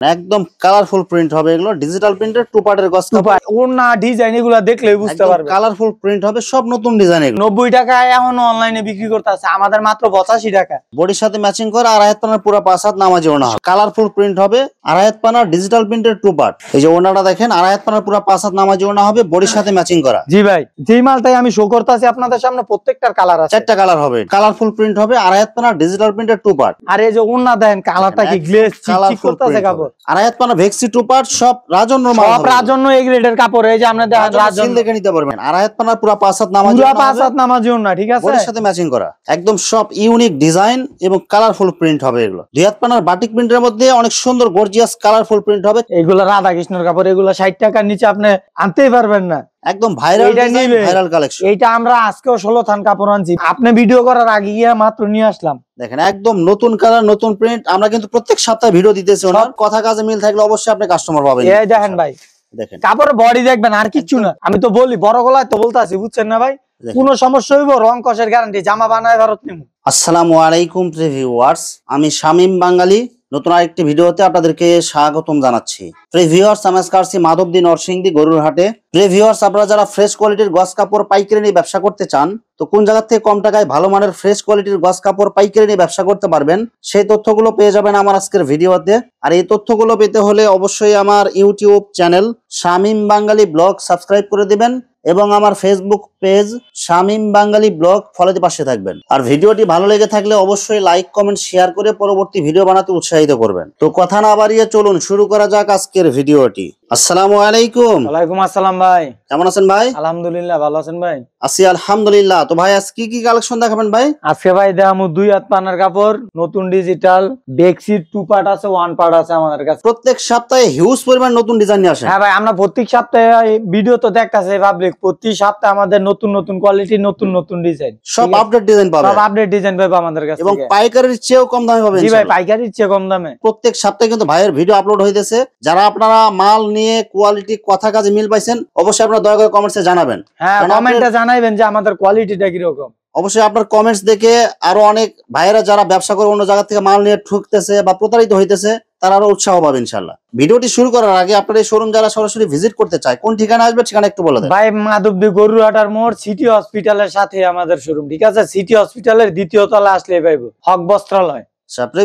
একদম colourful print হবে, এগুলো ডিজিটাল প্রিন্টের টু পার্টের গস কাপড়। ওনা ডিজাইন এগুলো দেখলেই বুঝতে পারবে, কালারফুল প্রিন্ট হবে, সব নতুন ডিজাইন। 90 টাকায় এখন অনলাইনে বিক্রি করতে আছে, আমাদের মাত্র 85 টাকা। বডির সাথে ম্যাচিং করে আড়াই হাত পানার পুরো 5 হাত নামাজি ওড়না হবে। কালারফুল প্রিন্ট হবে, আড়াই হাত পানার ডিজিটাল প্রিন্টের টু পার্ট। এই যে ওড়নাটা দেখেন, আড়াই হাত পানার পুরো 5 হাত নামাজি ওড়না হবে, বডির সাথে ম্যাচিং করা। জি ভাই, যেই মালটাই আমি শো করতেছি আপনাদের সামনে প্রত্যেকটার কালার আছে, 4টা কালার হবে। কালারফুল প্রিন্ট হবে, আড়াই হাত পানার ডিজিটাল প্রিন্টের টু পার্ট। আর এই যে ওড়না দেন কালারটা কি গ্লেজ চিকচিক করতেছে কাপড়। আড়াই হাত পানা ভেক্সি টু পার্ট, সব রাজন্য মাল, সব রাজন্য এই গ্রেডের কাপড়। এই যে আমরা দেখেন রাজন্য দেখে নিতে পারবেন। আড়াই হাত পানার পুরো 5 হাত নামাজি পুরো 5 হাত নামাজি ওড়না, ঠিক আছে, বডির সাথে ম্যাচিং করা। একদম সব ইউনিক ডিজাইন এবং কালারফুল প্রিন্ট হবে এগুলো। দুই হাত পানার বাটিক প্রিন্টের মধ্যে অনেক সুন্দর গর্জিয়াস কালারফুল প্রিন্ট হবে। এইগুলো রাধা কৃষ্ণের কাপড়, এগুলো 60 টাকার নিচে আপনি আনতেই পারবেন না। একদম ভাইরাল ডিজাইন, ভাইরাল কালেকশন। এইটা আমরা আজকেও 16 থান কাপড় আনছি, আপনি ভিডিও করার আগে গিয়ে মাত্র নিয়ে আসলাম। দেখেন একদম নতুন কালার, নতুন প্রিন্ট। আমরা কিন্তু প্রত্যেক সপ্তাহে ভিডিও দিতেছি, ওনার কথা কাজে মিল থাকলে অবশ্যই আপনি কাস্টমার পাবেন। এই দেখেন ভাই, দেখেন কাপড়ের বডি দেখবেন, আর কিচ্ছু না। আমি তো বলি বড় গলায় তো বলতাছি, বুঝছেন না ভাই, কোনো সমস্যা হইব রং কষের গ্যারান্টি, জামা বানায় ভারত নিমু। আসসালামু আলাইকুম ভিউয়ার্স, আমি শামীম বাঙালি নতুন আরেকটি ভিডিওতে আপনাদেরকে স্বাগতম জানাচ্ছি। ভিউয়ার্স, আমি আজকে আসছি মাধবদী নরসিংদী গরুর হাটে। ভিউয়ার্স, আপনারা যারা ফ্রেশ কোয়ালিটির গস কাপড় পাইকারি নিয়ে ব্যবসা করতে চান, তো কোন জায়গা থেকে কম টাকায় ভালো মানের ফ্রেশ কোয়ালিটির গস কাপড় পাইকারি নিয়ে ব্যবসা করতে পারবেন, সেই তথ্যগুলো পেয়ে যাবেন আমার আজকের ভিডিওতে। আর এই তথ্যগুলো পেতে হলে অবশ্যই আমার ইউটিউব চ্যানেল শামীম বাঙালি ব্লগ সাবস্ক্রাইব করে দিবেন এবং আমার ফেসবুক পেজ শামীম বাঙালি ব্লগ ফলোতে পাশে থাকবেন। আর ভিডিওটি ভালো লেগে থাকলে অবশ্যই লাইক কমেন্ট শেয়ার করে পরবর্তী ভিডিও বানাতে উৎসাহিত করবেন। তো কথা না বাড়িয়ে চলুন শুরু করা যাক আজকের ভিডিওটি। আসসালামু আলাইকুম। ওয়ালাইকুম আসসালাম ভাই, কেমন আছেন ভাই? আলহামদুলিল্লাহ, ভালো আছেন ভাই? আছি আলহামদুলিল্লাহ। তো ভাই আজকে কি কালেকশন দেখাবেন ভাই? আজকে ভাই দেখামু 2 হাত পানার কাপড়, নতুন ডিজিটাল বেডশিট, 2 পার্ট আছে, 1 পার্ট আছে আমাদের কাছে। প্রত্যেক সপ্তাহে হিউজ পরিমাণ নতুন ডিজাইন নিয়ে আসেন। হ্যাঁ ভাই, আমরা প্রত্যেক সপ্তাহে ভিডিও তো দেখতাছে পাবলিক, প্রতি সপ্তাহে আমাদের নতুন নতুন কোয়ালিটি, নতুন নতুন ডিজাইন, সব আপডেট ডিজাইন পাবেন, সব আপডেট ডিজাইন পাবে আমাদের কাছে এবং পাইকারির চেয়েও কম দামে পাবেন। জি ভাই, পাইকারির চেয়ে কম দামে। প্রত্যেক সপ্তাহে কিন্তু ভাইয়ের ভিডিও আপলোড হইতেছে। যারা আপনারা মাল নিয়ে কোয়ালিটি কথা কাজে মিল পাইছেন, অবশ্যই আপনারা দয়া করে কমেন্টসে জানাবেন। হ্যাঁ, কমেন্টে জানাবেন যে আমাদের কোয়ালিটিটা কি রকম। অবশ্যই আপনার কমেন্টস দেখে আরো অনেক ভাইয়েরা যারা ব্যবসা করে অন্য জায়গা থেকে মাল নিয়ে ঠুকতেছে বা প্রতারিত হইতেছে, তারা আরো উৎসাহ পাবে ইনশাআল্লাহ। ভিডিওটি শুরু করার আগে আপনার এই শোরুম যারা সরাসরি ভিজিট করতে চায়, কোন ঠিকানা আসবে ঠিকানা একটু বলে দেন ভাই। মাধবদী গরুরহাটার মোড়, সিটি হসপিটালের সাথে আমাদের শোরুম, ঠিক আছে? সিটি হসপিটালের দ্বিতীয় তলা আসলে পাইবো, হক বস্ত্রালয়।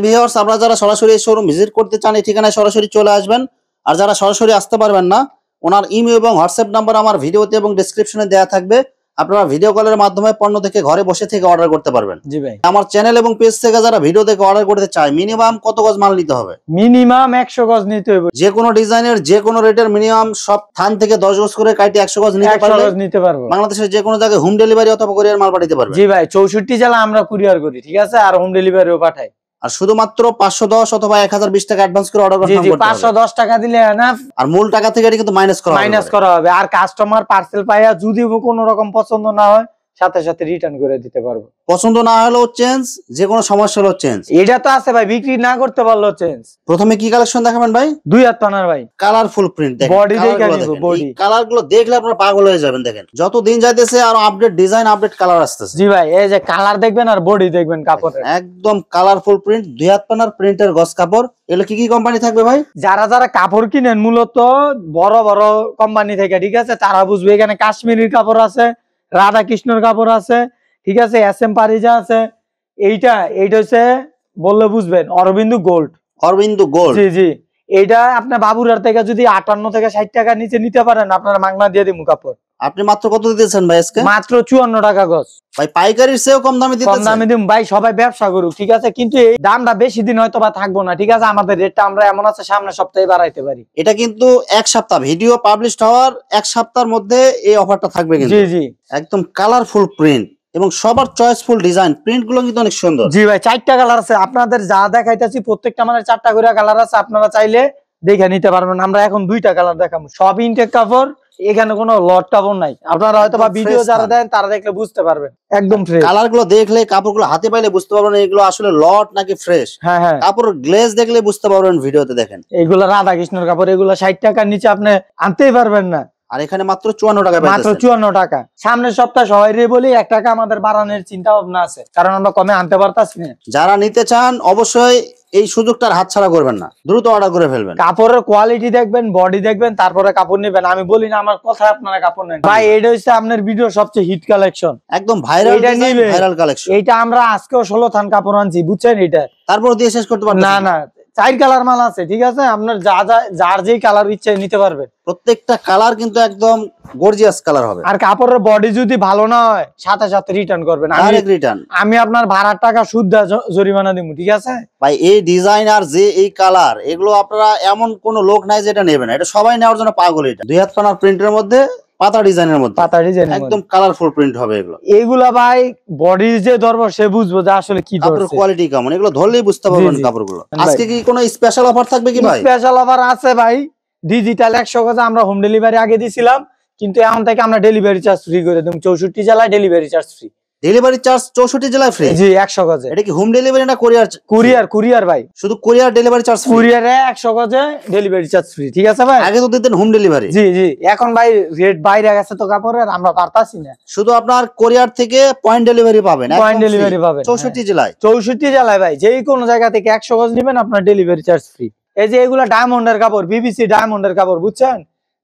ভিউয়ার্স, আপনারা যারা সরাসরি এই শোরুম ভিজিট করতে চান, এই ঠিকানায় সরাসরি চলে আসবেন। আর যারা সরাসরি আসতে পারবেন না, ওনার ইমেল এবং হোয়াটসঅ্যাপ নাম্বার আমার ভিডিওতে এবং ডেসক্রিপশনে দেওয়া থাকবে। আপনারা ভিডিও কলের মাধ্যমে পণ্য দেখে ঘরে বসে থেকে অর্ডার করতে পারবেন। জি ভাই, আমার চ্যানেল এবং পেজ থেকে যারা ভিডিও দেখে অর্ডার করতে চায়, মিনিমাম কত গজ মাল নিতে হবে? মিনিমাম 100 গজ নিতে হবে। যে কোনো ডিজাইনের যে কোনো রেটের মিনিমাম সব থান থেকে 10 গজ করে কাটি 100 গজ নিতে পারবে। বাংলাদেশের যে কোনো জায়গায় হোম ডেলিভারি অথবা কুরিয়ার মাল পাঠাতে পারবে। জি ভাই, 64 জেলা আমরা কুরিয়ার করি, ঠিক আছে, আর হোম ডেলিভারিও পাঠাই। আর শুধুমাত্র 510 অথবা 1020 টাকা অ্যাডভান্স করে অর্ডার করতে হবে। 510 টাকা দিলে না, আর মূল টাকা থেকে এটা কিন্তু মাইনাস করা হবে। আর কাস্টমার পার্সেল পাইয়া যদি কোনো রকম পছন্দ না হয়, সাথে সাথে রিটার্ন করে দিতে পারবো। পছন্দ না হলেও চেঞ্জ, যে কোনো সমস্যা হলেও চেঞ্জ। এটা তো আছে ভাই, বিক্রি না করতে পারলেও চেঞ্জ। প্রথমে কি কালেকশন দেখাবেন ভাই? 2 হাত পানার ভাই, কালারফুল প্রিন্ট। দেখেন বডি দেখে নিব, বডি কালারগুলো দেখলে আপনারা পাগল হয়ে যাবেন। দেখেন যত দিন যাইতেছে আরো আপডেট ডিজাইন, আপডেট কালার আসতেছে। জি ভাই, এই যে কালার দেখবেন আর বডি দেখবেন কাপড়ের, একদম কালারফুল প্রিন্ট। 2 হাত পানার প্রিন্টের গস কাপড়। এগুলো কি কি কোম্পানি থাকবে ভাই? যারা যারা কাপড় কিনেন মূলত বড় বড় কোম্পানি থেকে, ঠিক আছে, তারা বুঝবে। এখানে কাশ্মীরের কাপড় আছে, রাধা কৃষ্ণর কাপড় আছে, ঠিক আছে, SM পারিজা আছে। এইটা হচ্ছে বললে বুঝবেন অরবিন্দু গোল্ড। অরবিন্দু গোল্ড, জি জি। এইটা আপনার বাবুরার থেকে যদি 58 থেকে 60 টাকা নিচে নিতে পারেন, আপনারা মাগনা দিয়ে দিমু কাপড়। আপনি মাত্র কত দিতেছেন ভাই আজকে? মাত্র 54 টাকা গজ ভাই। পাইকারির চেয়েও কম দামে দিতেছেন। কম দামে দিমু ভাই, সবাই ব্যবসা করুক, ঠিক আছে, কিন্তু এই দামটা বেশি দিন হয়তো বা থাকবো না, ঠিক আছে। আমাদের রেটটা আমরা এমন আছে সামনে সপ্তাহে বাড়াইতে পারি। এটা কিন্তু এক সপ্তাহ ভিডিও পাবলিশ হওয়ার এক সপ্তাহের মধ্যে এই অফারটা থাকবে কিন্তু। জি জি। একদম কালারফুল প্রিন্ট এবং সবার চয়েসফুল ডিজাইন। প্রিন্ট গুলো কিন্তু অনেক সুন্দর। জি ভাই, 4টা কালার আছে। আপনাদের যা দেখাইতেছি প্রত্যেকটা মানে 4টা করে কালার আছে, আপনারা চাইলে দেখে নিতে পারবেন। আমরা এখন 2টা কালার দেখাবো, সব ইনটেক কাপড়, এখানে কোনো লট টাপড় নাই। আপনারা হয়তো বা ভিডিও যারা দেন তারা দেখলে বুঝতে পারবেন, একদম ফ্রেশ। কালার গুলো দেখলে, কাপড়গুলো হাতে পাইলে বুঝতে পারবেন এগুলো আসলে লট নাকি ফ্রেশ। হ্যাঁ হ্যাঁ, কাপড়ের গ্লেজ দেখলে বুঝতে পারবেন ভিডিওতে। দেখেন এগুলো রাধা কৃষ্ণের কাপড়, এগুলো 60 টাকার নিচে আপনি আনতেই পারবেন না। আর এখানে মাত্র 54 টাকা, মাত্র 54 টাকা। সামনের সপ্তাহ সবাই বলি 1 টাকা আমাদের বাড়ানোর চিন্তা ভাবনা আছে, কারণ আমরা কমে আনতে পারতাছি না। যারা নিতে চান অবশ্যই এই সুযোগটা আর হাতছাড়া করবেন না, দ্রুত অর্ডার করে ফেলবেন। কাপড়ের কোয়ালিটি দেখবেন, বডি দেখবেন, তারপরে কাপড় নেবেন। আমি বলি না আমার কথায় আপনারা কাপড় নেন ভাই। এটা হচ্ছে আপনার ভিডিও সবচেয়ে হিট কালেকশন, একদম ভাইরাল ডিজাইন, ভাইরাল কালেকশন। এইটা আমরা আজকেও 16 থান কাপড় আনছি, বুঝছেন? এটা তারপর দিয়ে শেষ করতে পারবেন না না, 4 কালার মাল আছে, ঠিক আছে? আপনার যার যেই কালার ইচ্ছে নিতে পারবেন। প্রত্যেকটা কালার কিন্তু একদম গর্জিয়াস কালার হবে। আর কাপড়ের বডি যদি ভালো না হয় সাথে সাথে রিটার্ন করবেন। আমি আপনার ভাড়ার টাকা সুদ জরিমানা দিব, ঠিক আছে ভাই? এই ডিজাইন আর যে এই কালার, এগুলো আপনারা এমন কোন লোক নাই যেটা নেবে না, এটা সবাই নেওয়ার জন্য পাগল। এটা 2 হাত পানার প্রিন্টের মধ্যে, পাতা ডিজাইনের মধ্যে, পাতা ডিজাইন একদম কালারফুল প্রিন্ট হবে এগুলো। এগুলা ভাই বডি যে ধরবো সে বুঝবো যে আসলে কি কাপড়ের কোয়ালিটি কেমন, এগুলো ধরলেই বুঝতে পারবেন কাপড়গুলো। আজকে কি কোনো স্পেশাল অফার থাকবে কি ভাই? স্পেশাল অফার আছে ভাই। ডিজিটাল 100 গজে আমরা হোম ডেলিভারি আগে দিছিলাম, কিন্তু এখন থেকে আমরা ডেলিভারি চার্জ ফ্রি করে দেব। 64 জেলায় delivery charge free. Delivery charge 64 জেলায় ফ্রি? জি, 100 গজে। এটা কি হোম ডেলিভারি না কুরিয়ার? কুরিয়ার ভাই, শুধু কুরিয়ার ডেলিভারি চার্জ ফ্রি। কুরিয়ারে 100 গজে ডেলিভারি চার্জ ফ্রি, ঠিক আছে ভাই? আগে তো দিতেন হোম ডেলিভারি। জি জি, এখন ভাই রেট বাইরে গেছে তো কাপড়ের, আমরা পারতাছি না। শুধু আপনার কুরিয়ার থেকে পয়েন্ট ডেলিভারি পাবেন, পয়েন্ট ডেলিভারি পাবেন 64 জেলায়। 64 জেলায় ভাই, যেই কোনো জায়গা থেকে 100 গজ নেবেন আপনার ডেলিভারি চার্জ ফ্রি। এই যে এগুলা ডায়মন্ডের কাপড়, বিবিসি ডায়মন্ডের কাপড়, বুঝছেন?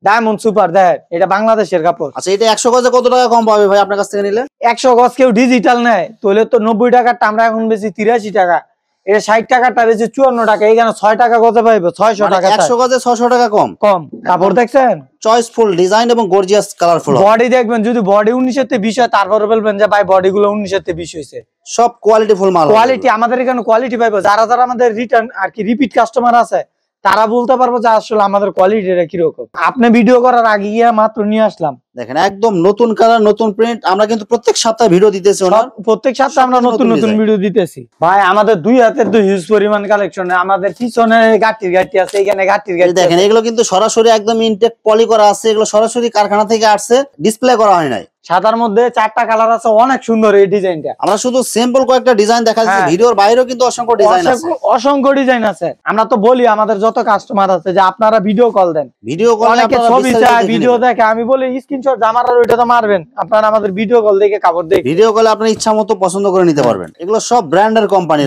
ডায়মন্ড সুপার, দেখেন এটা বাংলাদেশের কাপড়। আচ্ছা, এটা 100 গজে কত টাকা কম পাবে ভাই আপনার কাছ থেকে নিলে? 100 গজ কেউ ডিজিটাল নেয় তাহলে তো 90 টাকারটা আমরা এখন বেশি 83 টাকা, এটা 60 টাকারটা বেশি 54 টাকা। এখানে 6 টাকা গজে পাইবে, 600 টাকা। 100 গজে 600 টাকা কম। কাপড় দেখছেন? চয়েসফুল ডিজাইন এবং গর্জিয়াস কালারফুল। বডি দেখবেন, যদি বডি 19 তে 20 হয় তারপরে বলবেন যে ভাই বডি গুলো 19 তে 20 হইছে। সব কোয়ালিটি ফুল মাল। কোয়ালিটি আমাদের এখানে কোয়ালিটি পাইবো। যারা আমাদের রিটার্ন আর কি রিপিট কাস্টমার আছে তারা বলতে পারবো যে আসলে আমাদের কোয়ালিটিটা কিরকম। আপনি ভিডিও করার আগে গিয়ে মাত্র নিয়ে আসলাম, দেখেন একদম নতুন কালার, নতুন প্রিন্ট। আমরা কিন্তু প্রত্যেক সপ্তাহে ভিডিও দিতেছি, প্রত্যেক সপ্তাহে আমরা নতুন নতুন ভিডিও দিতেছি ভাই। আমাদের 2 হাতের 2 হিউজ পরিমাণ কালেকশন। আমাদের পিছনে গাটির আছে, এখানে গাটির দেখেন। এগুলো কিন্তু সরাসরি একদম ইনটেক পলি করা আছে, এগুলো সরাসরি কারখানা থেকে আসছে, ডিসপ্লে করা হয় নাই। সাদার মধ্যে 4টা কালার আছে, অনেক সুন্দর এই ডিজাইনটা। আমরা শুধু সিম্পল কয়েকটা ডিজাইন দেখাচ্ছি, ভিডিওর বাইরেও কিন্তু অসংখ্য ডিজাইন আছে, অসংখ্য ডিজাইন আছে। আমরা তো বলি আমাদের যত কাস্টমার আছে যে আপনারা ভিডিও কল দেন, ভিডিও কল অনেকে ছবি চায়, ভিডিও দেখে। আমি বলি স্ক্রিনশট জামার আর ওইটা তো মারবেন, আপনারা আমাদের ভিডিও কল দেখে কাপড় দেখে, ভিডিও কলে আপনার ইচ্ছা মতো পছন্দ করে নিতে পারবেন। এগুলো সব ব্র্যান্ডের কোম্পানি,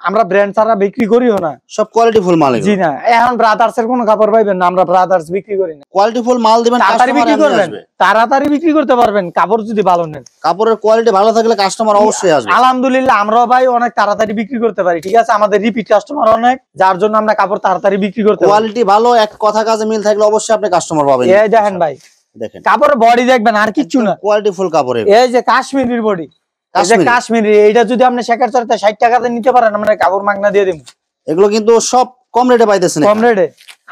আমরা ব্র্যান্ড ছাড়া বিক্রি করিও না, সব কোয়ালিটি ফুল মাল। জি না, এখন ব্রাদার্স এর কোনো কাপড় পাইবেন না, আমরা ব্রাদার্স বিক্রি করি না। কোয়ালিটি ফুল মাল দিবেন, তাড়াতাড়ি বিক্রি করবেন, তাড়াতাড়ি বিক্রি করতে পারবেন কাপড় যদি ভালো নেন। কাপড়ের কোয়ালিটি ভালো থাকলে কাস্টমার অবশ্যই আসবে। আলহামদুলিল্লাহ আমরাও ভাই অনেক তাড়াতাড়ি বিক্রি করতে পারি, ঠিক আছে? আমাদের রিপিট কাস্টমার অনেক, যার জন্য আমরা কাপড় তাড়াতাড়ি বিক্রি করতে পারি। কোয়ালিটি ভালো, এক কথা কাজে মিল থাকলে অবশ্যই আপনি কাস্টমার পাবেন। এই দেখেন ভাই, দেখেন কাপড়ের বডি দেখবেন, আর কিচ্ছু না, কোয়ালিটি ফুল কাপড়। এই যে কাশ্মীরির বডি, কাশ্মীরি, এইটা যদি আপনি শেখার চরতে 60 টাকাতে নিতে পারেন, আমরা কাপড় মাগনা দিয়ে দেব। এগুলো কিন্তু সব কম রেটে পাইতেছেন, কম রেটে।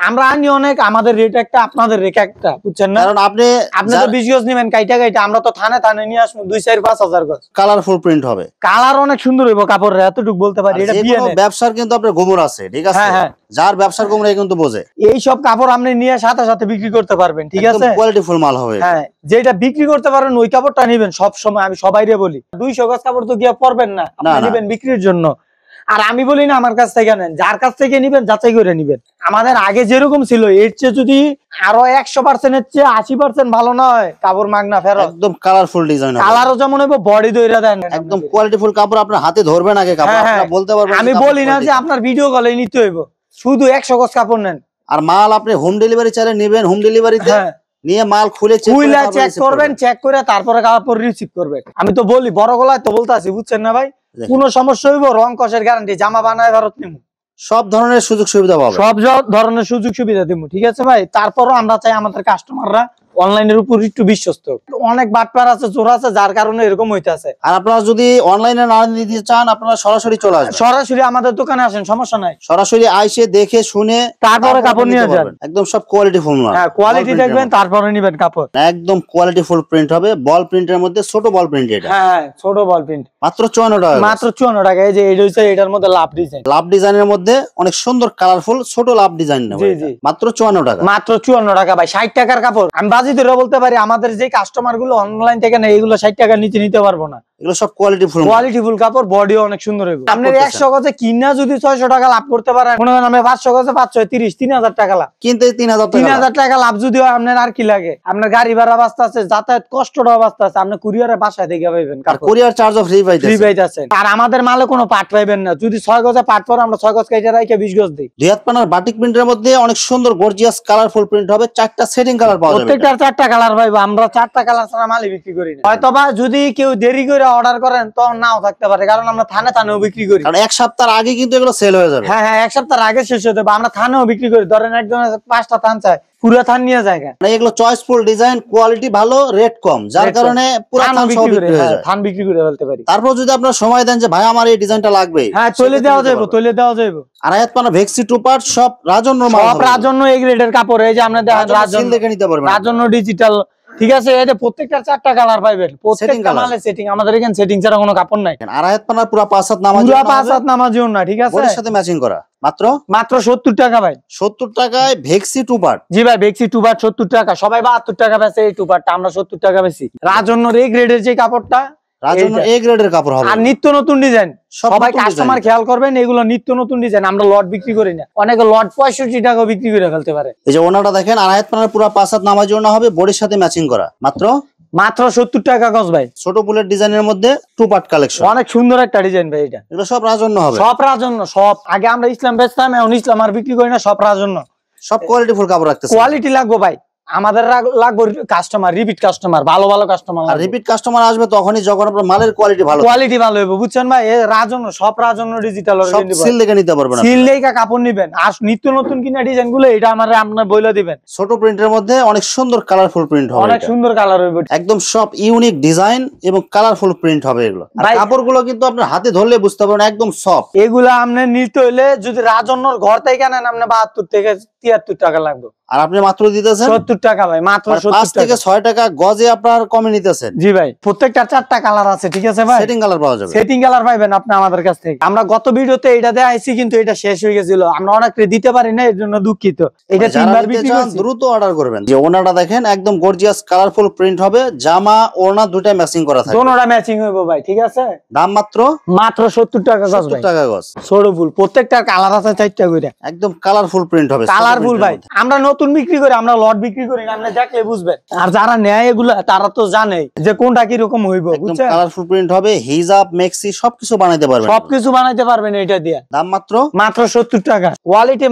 আমরা আনি অনেক, আমাদের রেট একটা, আপনাদের রেট একটা, বুঝছেন না? কারণ আপনি তো 20 গজ নেবেন কাইটা, আমরা তো থানে নিয়ে আসবো 2-4-5 গজ। কালারফুল প্রিন্ট হবে, কালার অনেক সুন্দর হইব কাপড়ের, এতটুকু বলতে পারি। এটা ব্যবসার কিন্তু আপনার গোমর আছে, ঠিক আছে? যার ব্যবসার গোমর কিন্তু বোঝে। এই সব কাপড় আপনি নিয়ে সাথে সাথে বিক্রি করতে পারবেন, ঠিক আছে? কোয়ালিটি ফুল মাল হবে। হ্যাঁ, যেটা বিক্রি করতে পারবেন ওই কাপড়টা নেবেন সব সময়। আমি সবাইরে বলি 200 গজ কাপড় তো গিয়ে পরবেন না, আপনি নেবেন বিক্রির জন্য। আর আমি বলি না আমার কাছ থেকে নেন, যার কাছ থেকে নিবেন যাচাই করে নিবেন। আমাদের আগে যেরকম ছিল এর চেয়ে যদি আরো 100% এর চেয়ে 80% ভালো না হয়, কাপড় মাগনা ফেরত। একদম কালারফুল ডিজাইন হবে, কালারও যেমন হবে, বডি দইরা দেন, একদম কোয়ালিটি ফুল কাপড়। আপনার হাতে ধরবেন আগে কাপড়, আপনি বলতে পারবেন। আমি বলি না যে আপনার ভিডিও কলে নিতে হইব, শুধু 100 গজ কাপড় নেন। আর মাল আপনি হোম ডেলিভারি চাইলে নেবেন, হোম ডেলিভারিতে নিয়ে মাল খুলে চেক করবেন, চেক করে তারপরে কাপড় রিসিভ করবেন। আমি তো বলি বড় গলায় তো বলতে আছি, বুঝছেন না ভাই? কোনো সমস্যা হইব, রং কষের গ্যারান্টি, জামা বানায় ভারত নিমু, সব ধরনের সুযোগ সুবিধা পাবেন, সব ধরনের সুযোগ সুবিধা দিব, ঠিক আছে ভাই? তারপরও আমরা চাই আমাদের কাস্টমাররা অনলাইনের উপর একটু বিশ্বস্ত। অনেক বাটপার আছে, চোর আছে, যার কারণে এরকম হইতাছে। আর আপনারা যদি অনলাইনে না নিতে চান, আপনারা সরাসরি চলে আসবেন, সরাসরি আমাদের দোকানে আসেন, সমস্যা নাই। সরাসরি আইসে দেখে শুনে তারপরে কাপড় নিয়ে যান। একদম সব কোয়ালিটি ফুল মাল। হ্যাঁ, কোয়ালিটি দেখবেন তারপরে নিবেন কাপড়। একদম কোয়ালিটি ফুল প্রিন্ট হবে, বল প্রিন্টের মধ্যে ছোট বল প্রিন্ট। এটা হ্যাঁ, ছোট বল প্রিন্ট, মাত্র 54 টাকা। মাত্র 54 টাকা। এই যে এটা হচ্ছে এটার মধ্যে লাভ ডিজাইন, লাভ ডিজাইনের মধ্যে অনেক সুন্দর কালারফুল ছোট লাভ ডিজাইন নেব। মাত্র 54 টাকা, মাত্র 54 টাকা ভাই। 60 টাকার কাপড় আমি বাজি ধরে বলতে পারি আমাদের যে কাস্টমার গুলো অনলাইন থেকে নেয় এগুলো 60 টাকার নিচে নিতে পারবো না। এগুলো সব কোয়ালিটিফুল কাপড়, বডি অনেক সুন্দর হবে। আপনার 100 গজে কিনা যদি 600 টাকা লাভ করতে পারেন, মনে করেন আমি 500 গজে 530 3000 টাকা লাভ, কিনতে 3000 টাকা লাভ যদি হয় আপনার আর কি লাগে? আপনার গাড়ি ভাড়া বাঁচতে আছে, যাতায়াত কষ্টটাও বাঁচতে আছে, আপনি কুরিয়ারে বাসায় থেকে পাইবেন, কুরিয়ার চার্জও ফ্রি পাইতেছেন। আর আমাদের মালে কোনো পাট পাইবেন না। যদি 6 গজে পাট পরে আমরা 6 গজ কেটে রাখে 20 গজ দিই। দুই হাত পানার বাটিক প্রিন্টের মধ্যে অনেক সুন্দর গর্জিয়াস কালারফুল প্রিন্ট হবে, 4টা সেটিং কালার পাওয়া যাবে। প্রত্যেকটার 4টা কালার পাইবো আমরা, 4টা কালার ছাড়া মালই বিক্রি করি না। হয়তোবা যদি কেউ দেরি করে অর্ডার করেন তো নাও থাকতে পারে, কারণ আমরা থানেও বিক্রি করি। কারণ এক সপ্তাহের আগে কিন্তু এগুলো সেল হয়ে যাবে। হ্যাঁ, এক সপ্তাহের আগে শেষ হয়ে যাবে। আমরা থানেও বিক্রি করি। ধরেন একজন 5টা থান চায়, পুরো থান নিয়ে যায়। এগুলো চয়েসফুল ডিজাইন, কোয়ালিটি ভালো, রেট কম, যার কারণে পুরো থান সব বিক্রি হয়ে যায়। থান বিক্রি করে ফেলতে পারি। তারপর যদি আপনারা সময় দেন যে ভাই আমার এই ডিজাইনটা লাগবে, হ্যাঁ তুলে দেওয়া যাবে। আড়াই হাত পানা ভেক্সি টু পার্ট সব রাজন্য মাল, সব রাজন্য এই গ্রেডের কাপড়। এই যে আমরা দেখেন রাজন্য দেখে নিতে পারবেন, রাজন্য ডিজিটাল, ঠিক আছে। এই যে প্রত্যেকটা 4টা কালার পাইবেন, প্রত্যেকটা মালে সেটিং। আমাদের এখানে সেটিং ছাড়া কোনো কাপড় নাই। আড়াই হাত পানা পুরো 5 হাত নামাজ, পুরো 5 হাত নামাজিও না, ঠিক আছে। বডির সাথে ম্যাচিং করা মাত্র 70 টাকা ভাই। 70 টাকায় ভেক্সি টু পার্ট। জি ভাই, ভেক্সি টু পার্ট 70 টাকা। সবাই 72 টাকা বেচে এই টু পার্টটা, আমরা 70 টাকা বেচি। রাজন্যর এই গ্রেডের যে কাপড়টা, রাজন্য এ গ্রেডের কাপড় হবে, আর নিত্য নতুন ডিজাইন। সবাই কাস্টমার খেয়াল করবেন, এগুলো নিত্য নতুন ডিজাইন। আমরা লট বিক্রি করি না, অনেকে লট 65 টাকা বিক্রি করে ফেলতে পারে। এই যে ওনাটা দেখেন, আড়াই হাত পানার পুরো 5 হাত নামাজ ওনা হবে, বডির সাথে ম্যাচিং করা, মাত্র 70 টাকা গজ ভাই। ছোট ফুলের ডিজাইনের মধ্যে টু পার্ট কালেকশন, অনেক সুন্দর একটা ডিজাইন ভাই। এটা এগুলো সব রাজন্য হবে, সব রাজন্য। সব আগে আমরা ইসলাম বেচতাম, এখন ইসলাম আর বিক্রি করি না, সব রাজন্য। সব কোয়ালিটি ফুল কাপড় রাখতেছে। কোয়ালিটি লাগবে ভাই, আমাদের লাগবে কাস্টমার, রিপিট কাস্টমার, ভালো কাস্টমার। আর রিপিট কাস্টমার আসবে তখনই যখন আপনার মালের কোয়ালিটি ভালো হবে, বুঝছেন ভাই। রাজন্য, সব রাজন্য ডিজিটাল, সব সিল দেখে নিতে পারবেন, সিল দেখে কাপড় নিবেন। আর নিত্য নতুন কিনা ডিজাইন গুলো এটা আপনার বইলা দিবেন। ছোট প্রিন্টের মধ্যে অনেক সুন্দর কালারফুল প্রিন্ট হবে, অনেক সুন্দর কালার হবে, একদম সব ইউনিক ডিজাইন এবং কালারফুল প্রিন্ট হবে এগুলো। আর কাপড়গুলো কিন্তু আপনি হাতে ধরলে বুঝতে পারবেন, একদম সফট। এগুলো আপনি নিতে হইলে যদি রাজন্যর ঘর থেকে নেন, আপনি 72 থেকে 73 টাকা লাগবে। আর আপনি মাত্র দিতেছেন 70 টাকা ভাই, মাত্র 5 থেকে 6 টাকা গজে আপনার কমে নিতেছেন। জি ভাই, প্রত্যেকটা 4টা কালার আছে, ঠিক আছে ভাই। সেটিং কালার পাওয়া যাবে, সেটিং কালার পাবেন আপনি আমাদের কাছ থেকে। আমরা গত ভিডিওতে এটা দেখাইছি, কিন্তু এটা শেষ হয়ে গেছিল, আমরা অনেককে দিতে পারি না, এর জন্য দুঃখিত। এটা 3বার বিক্রি করছি, দ্রুত অর্ডার করবেন। যে ওনাটা দেখেন, একদম গর্জিয়াস কালারফুল প্রিন্ট হবে, জামা ওড়না দুটাই ম্যাচিং করা থাকবে, দোনোটা ম্যাচিং হইব ভাই, ঠিক আছে। দাম মাত্র 70 টাকা গজ ভাই, 70 টাকা গজ। ছোট ফুল, প্রত্যেকটা কালার আছে 4টা করে, একদম কালারফুল প্রিন্ট হবে, কালারফুল ভাই। আমরা নতুন বিক্রি করি, আমরা লট বিক্রি করি না, আপনি দেখলে বুঝবেন। আর যারা নেয় এগুলা, তারা তো জানে যে কোনটা কি রকম হইব, বুঝছেন। কালারফুল প্রিন্ট হবে, হিজাব মেক্সি সবকিছু বানাইতে পারবেন, সবকিছু বানাইতে পারবেন এটা দিয়ে। দাম মাত্র 70 টাকা। কোয়ালিটি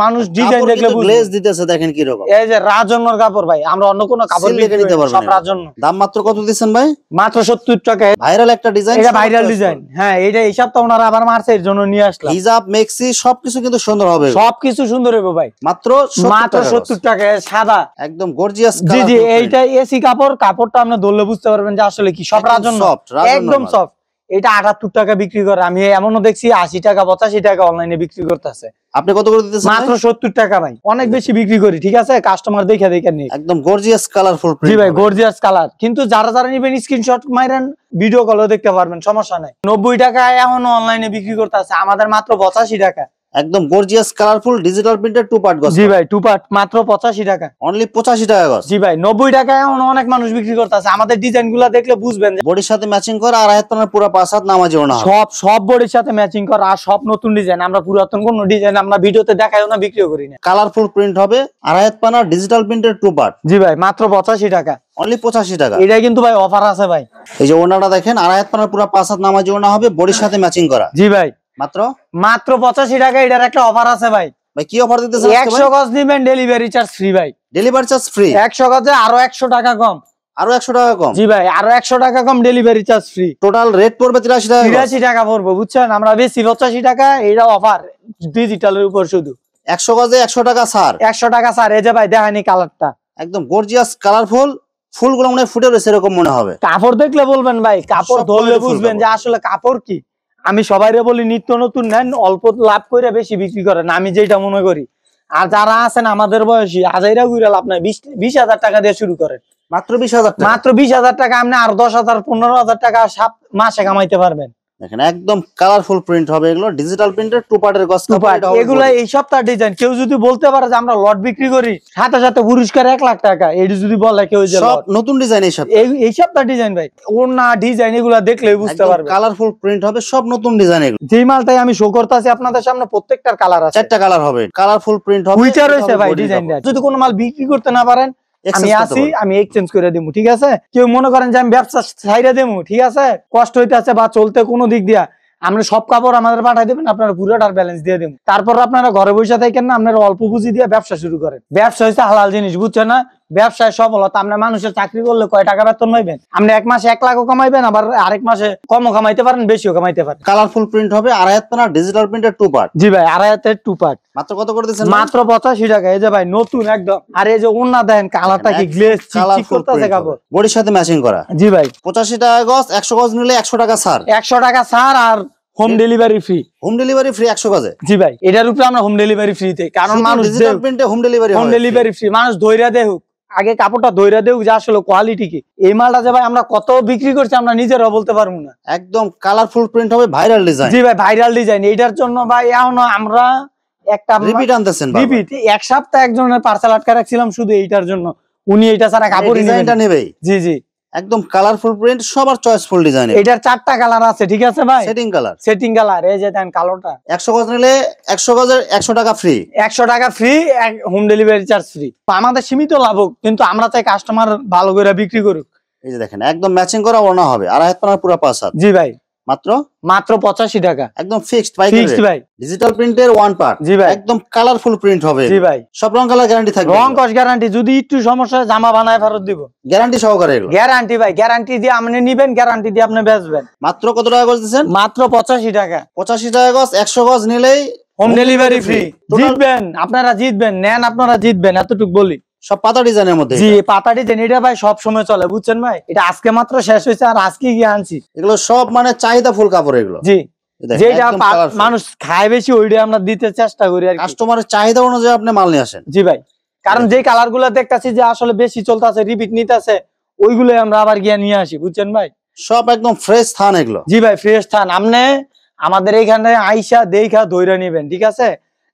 মানুষ ডিজাইন দেখলে বুঝবে। গ্লেজ দিতেছে দেখেন কি রকম। এই যে রাজন্যর কাপড় ভাই, আমরা অন্য কোনো কাপড় বিক্রি করি না, সব রাজন্য। দাম মাত্র কত দিচ্ছেন ভাই? মাত্র 70 টাকা। ভাইরাল একটা ডিজাইন, এটা ভাইরাল ডিজাইন। হ্যাঁ, এটা এই সপ্তাহে ওনারা আবার মারছে, এর জন্য নিয়ে আসলাম। হিজাব মেক্সি সবকিছু কিন্তু সুন্দর হবে, সবকিছু সুন্দর হবে ভাই। মাত্র 70 টাকা, সাদা একদম গর্জিয়াস জি জি। এইটা এসি কাপড়টা আপনি ধরলে বুঝতে পারবেন যে আসলে কি, সব রাজন্য, একদম সফট। এটা 78 টাকা বিক্রি করে, আমি এমনও দেখছি 80 টাকা 85 টাকা অনলাইনে বিক্রি করতেছে। আপনি কত করে দিতেছেন? মাত্র 70 টাকা ভাই। অনেক বেশি বিক্রি করি, ঠিক আছে, কাস্টমার দেখে নিই। একদম গর্জিয়াস কালারফুল প্রিন্ট। জি ভাই, গর্জিয়াস কালার। কিন্তু যারা নিবেন স্ক্রিনশট মাইরেন, ভিডিও কলও দেখতে পারবেন, সমস্যা নাই। 90 টাকা এখনো অনলাইনে বিক্রি করতেছে, আমাদের মাত্র 85 টাকা। একদম গর্জিয়াস কালারফুল ডিজিটাল প্রিন্টের টু পার্ট গজ। জি ভাই, টু পার্ট মাত্র 85 টাকা, অনলি 85 টাকা গজ। জি ভাই, 90 টাকা এখন অনেক মানুষ বিক্রি করতেছে। আমাদের ডিজাইনগুলো দেখলে বুঝবেন, বডির সাথে ম্যাচিং করা, আর আয়াত পানার পুরো 5 হাত নামাজি ওনা, সব বডির সাথে ম্যাচিং করা, আর সব নতুন ডিজাইন। আমরা পুরাতন কোন ডিজাইন আমরা ভিডিওতে দেখাইও না, বিক্রিও করি না। কালারফুল প্রিন্ট হবে, আর আয়াত পানার ডিজিটাল প্রিন্টের টু পার্ট। জি ভাই, মাত্র 85 টাকা, অনলি 85 টাকা। এটা কিন্তু ভাই অফার আছে ভাই। এই যে ওনাটা দেখেন, আর আয়াত পানার পুরো 5 হাত নামাজি ওনা হবে, বডির সাথে ম্যাচিং করা। জি ভাই, মাত্র 85 টাকা। এটার একটা অফার আছে ভাই। ভাই কি অফার দিতেছেন? 100 গজ নিবেন, ডেলিভারি চার্জ ফ্রি ভাই। Delivery charge free. 100 গজে আরো 100 টাকা কম, আরো 100 টাকা কম। জি ভাই, আরো 100 টাকা কম, delivery charge free. Total rate পড়বে 83 টাকা। 83 টাকা পড়বে, বুঝছেন। আমরা বেশি 85 টাকা, এটা অফার ডিজিটালের উপর শুধু। 100 গজে 100 টাকা ছাড়। 100 টাকা ছাড়। এই যে ভাই দেখানি কালারটা, একদম গর্জিয়াস কালারফুল, ফুলগুলো মনে ফুটে রয়েছে এরকম মনে হবে। কাপড় দেখলে বলবেন ভাই, কাপড় ধরলে বুঝবেন যে আসলে কাপড় কি। আমি সবাইরে বলি নিত্য নতুন নেন, অল্প লাভ করে বেশি বিক্রি করেন, আমি যেটা মনে করি। আর যারা আছেন আমাদের বয়সী, আজাইরা ঘুরে লাভ নাই, 20,000 টাকা দিয়ে শুরু করেন। মাত্র 20,000 টাকা। মাত্র 20,000 টাকা, আপনি আর 10,000 15,000 টাকা মাসে কামাইতে পারবেন। দেখেন একদম কালারফুল প্রিন্ট হবে, এগুলো ডিজিটাল প্রিন্টের টু পার্টের গস টু কাপড়। পার্ট এগুলা এই সপ্তাহ ডিজাইন। কেউ যদি বলতে পারে যে আমরা লট বিক্রি করি সাথে সাথে পুরস্কার 1 লাখ টাকা, এটি যদি বলে কেউ যে সব নতুন ডিজাইন এই সপ্তাহে। এই সপ্তাহ ডিজাইন ভাই, ওনা ডিজাইন এগুলা দেখলে বুঝতে পারবে কালারফুল প্রিন্ট হবে, সব নতুন ডিজাইন এগুলো। যেই মালটাই আমি শো করতেছি আপনাদের সামনে প্রত্যেকটার কালার আছে, 4টা কালার হবে, কালারফুল প্রিন্ট হবে। উইটার হইছে ভাই ডিজাইনটা। যদি কোনো মাল বিক্রি করতে না পারেন আমি আসি, আমি এক্সচেঞ্জ করে দেবো, ঠিক আছে? কেউ মনে করেন যে আমি ব্যবসা ছাইড়া দেবো, ঠিক আছে, কষ্ট হইতেছে বা চলতে কোনো দিক দিয়া, আমরা সব কাপড় আমাদের পাঠাই দেবেন, আপনারা পুরোটার ব্যালেন্স দিয়ে দেবো। তারপর আপনারা ঘরে বসে থাকেন না, আপনারা অল্প পুঁজি দিয়ে ব্যবসা শুরু করেন। ব্যবসা হচ্ছে হালাল জিনিস, বুঝছেন না? ব্যবসায় সফলতা। আপনি মানুষের চাকরি করলে কয় টাকা বেতন পাইবেন? আপনি এক মাসে 1 লাখও কামাইবেন, আবার আরেক মাসে কমও কামাইতে পারেন, বেশিও কামাইতে পারেন। কালারফুল প্রিন্ট হবে, 2.5 পানা ডিজিটাল প্রিন্টের টু পার্ট। জি ভাই, 2.5 টু পার্ট মাত্র কত করে দিচ্ছেন? মাত্র 85 টাকা। এই যে ভাই নতুন একদম। আর এই যে ওন্না দেখেন কালারটা কি গ্লেজ চিকচিক করতেছে কাপড়, বডির সাথে ম্যাচিং করা। জি ভাই, 85 টাকা গজ, 100 গজ নিলে 100 টাকা ছাড়। 100 টাকা ছাড় আর home delivery free. Home delivery free 100 গজে। জি ভাই, এটার উপরে আমরা হোম ডেলিভারি ফ্রি দেই, কারণ মানুষ ডিজিটাল প্রিন্টে হোম ডেলিভারি ফ্রি। মানুষ ধইরা দেহুক, আগে কাপড়টা ধইরা দেহুক যে আসলে কোয়ালিটি কি। এই মালটা যে ভাই আমরা কত বিক্রি করছি আমরা নিজেরাও বলতে পারবো না। একদম কালারফুল প্রিন্ট হবে, ভাইরাল ডিজাইন। জি ভাই, ভাইরাল ডিজাইন। এইটার জন্য ভাই এখনো আমরা একটা রিপিট আনতেছেন। রিপিট এক সপ্তাহ একজনের পার্সেল আটকা রাখছিলাম শুধু এইটার জন্য। উনি এইটা ছাড়া কাপড় ডিজাইনটা নেবেই। জি জি, একদম কালারফুল প্রিন্ট, সবার চয়েসফুল ডিজাইন। এটার 4টা কালার আছে, ঠিক আছে ভাই? সেটিং কালার এই যে দেন কালোটা। 100 গজ নিলে 100 গজের 100 টাকা ফ্রি। 100 টাকা free, home delivery charge free. আমাদের সীমিত লাভ হোক, কিন্তু আমরা চাই কাস্টমার ভালো করে বিক্রি করুক। এই যে দেখেন একদম ম্যাচিং করা ওড়না হবে, 2.5 পানার পুরো 5 হাত। জি ভাই, মাত্র 85 টাকা একদম ফিক্সড প্রাইস। ফিক্সড ভাই, ডিজিটাল প্রিন্টের ওয়ান পার্ট। জি ভাই, একদম কালারফুল প্রিন্ট হবে। জি ভাই, সব রং কালার গ্যারান্টি থাকবে। রং কস গ্যারান্টি, যদি একটু সমস্যা হয় জামা বানায় ফেরত দিব, গ্যারান্টি সহকারে এগুলো। গ্যারান্টি ভাই, গ্যারান্টি দিয়ে আপনি নিবেন, গ্যারান্টি দিয়ে আপনি বেচবেন। মাত্র কত টাকা গজ দিচ্ছেন? মাত্র 85 টাকা। 85 টাকা গজ, 100 গজ নিলেই হোম ডেলিভারি ফ্রি। জিতবেন আপনারা, জিতবেন, নেন আপনারা জিতবেন, এতটুকু বলি। সব পাতা ডিজাইনের মধ্যে। জি, পাতা ডিজাইন। এটা ভাই সব সময় চলে, বুঝছেন ভাই? এটা আজকে মাত্র শেষ হয়েছে, আর আজকে গিয়ে আনছি। এগুলো সব মানে চাহিদা ফুল কাপড় এগুলো। জি, যেটা মানুষ খায় বেশি ওইটা আমরা দিতে চেষ্টা করি আর কাস্টমারের চাহিদা অনুযায়ী আপনি মাল নিয়ে আসেন। জি ভাই, কারণ যে কালার গুলা দেখতেছি যে আসলে বেশি চলতেছে, রিপিট নিতেছে, ওইগুলো আমরা আবার গিয়ে নিয়ে আসি, বুঝছেন ভাই? সব একদম ফ্রেশ থান এগুলো। জি ভাই, ফ্রেশ থান। আপনি আমাদের এইখানে আইসা দেখা ধইরা নিবেন, ঠিক আছে?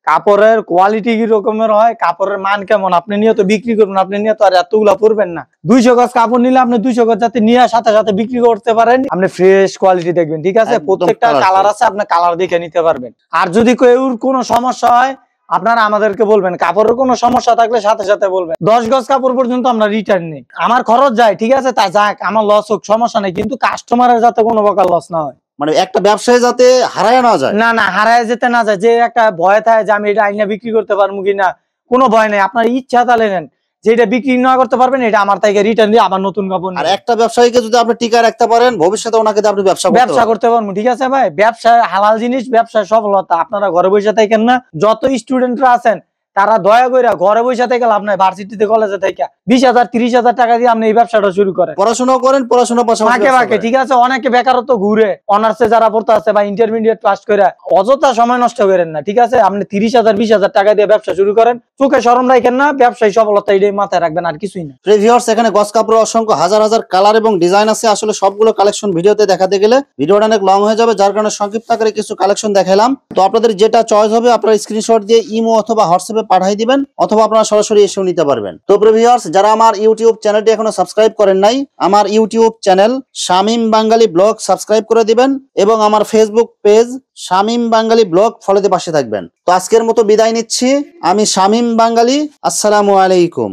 কাপড়ের কোয়ালিটি কি রকমের হয়, কাপড়ের মান কেমন, আপনি নিয়ে তো বিক্রি করবেন, আপনি নিয়ে তো আর এতগুলা পরবেন না। 200 গজ কাপড় নিলে আপনি 200 গজ যাতে নিয়ে সাথে সাথে বিক্রি করতে পারেন, আপনি ফ্রেশ কোয়ালিটি দেখবেন, ঠিক আছে? প্রত্যেকটা কালার আছে, আপনি কালার দেখে নিতে পারবেন। আর যদি কেউ কোনো সমস্যা হয় আপনারা আমাদেরকে বলবেন, কাপড়ের কোনো সমস্যা থাকলে সাথে সাথে বলবেন। 10 গজ কাপড় পর্যন্ত আমরা রিটার্ন নেই, আমার খরচ যায়, ঠিক আছে? তা যাক, আমার লস হোক, সমস্যা নেই, কিন্তু কাস্টমারের যাতে কোনো প্রকার লস না হয়। মানে একটা ব্যবসায়ী যাতে হারায় না যায়। না না, হারায় যেতে না যায়, যে একটা ভয় থাকে যে আমি এটা আইনা বিক্রি করতে পারবো কিনা, কোনো ভয় নেই। আপনার ইচ্ছা তাহলে নেন, যেটা বিক্রি না করতে পারবেন এটা আমার থেকে রিটার্ন দিয়ে আবার নতুন কাপড়। আর একটা ব্যবসায়ীকে যদি আপনি টিকা রাখতে পারেন, ভবিষ্যতে ওনাকে দিয়ে আপনি ব্যবসা করতে পারবেন, ঠিক আছে ভাই? ব্যবসা হালাল জিনিস, ব্যবসায় সফলতা। আপনারা ঘরে বসে থাকেন না, যত স্টুডেন্টরা আছেন তারা দয়া করে ঘরে বসে থেকে লাভ নাই, ভার্সিটিতে কলেজে থেকে 20,000 30,000 টাকা দিয়ে আপনি এই ব্যবসাটা শুরু করেন, পড়াশোনা করেন, পড়াশোনার পাশাপাশি ঠিক আছে? অনেকে বেকারত্ব ঘুরে, অনার্সে যারা পড়তে আছে বা ইন্টারমিডিয়েট পাস করে, অযথা সময় নষ্ট করেন না, ঠিক আছে? আপনি 30,000 20,000 টাকা দিয়ে ব্যবসা শুরু করেন, চোখে শরম রাখেন না, ব্যবসায়ী সফলতা এটাই মাথায় রাখবেন, আর কিছুই না। ভিউয়ার্স, এখানে গস কাপড় অসংখ্য হাজার হাজার কালার এবং ডিজাইন আছে। আসলে সবগুলো কালেকশন ভিডিওতে দেখাতে গেলে ভিডিওটা অনেক লং হয়ে যাবে, যার কারণে সংক্ষিপ্ত আকারে কিছু কালেকশন দেখালাম। তো আপনাদের যেটা চয়েস হবে আপনারা স্ক্রিনশট দিয়ে ইমো অথবা হোয়াটসঅ্যাপে পাঠিয়ে দিবেন, অথবা আপনারা সরাসরি এসেও নিতে পারবেন। তো ভিউয়ার্স, যারা আমার ইউটিউব চ্যানেলটি এখনো সাবস্ক্রাইব করেন নাই, আমার ইউটিউব চ্যানেল শামীম বাঙালি ব্লগ সাবস্ক্রাইব করে দিবেন, এবং আমার ফেসবুক পেজ শামীম বাঙালি ব্লগ ফলোতে পাশে থাকবেন। তো আজকের মতো বিদায় নিচ্ছি, আমি শামীম বাঙালি। আসসালামু আলাইকুম।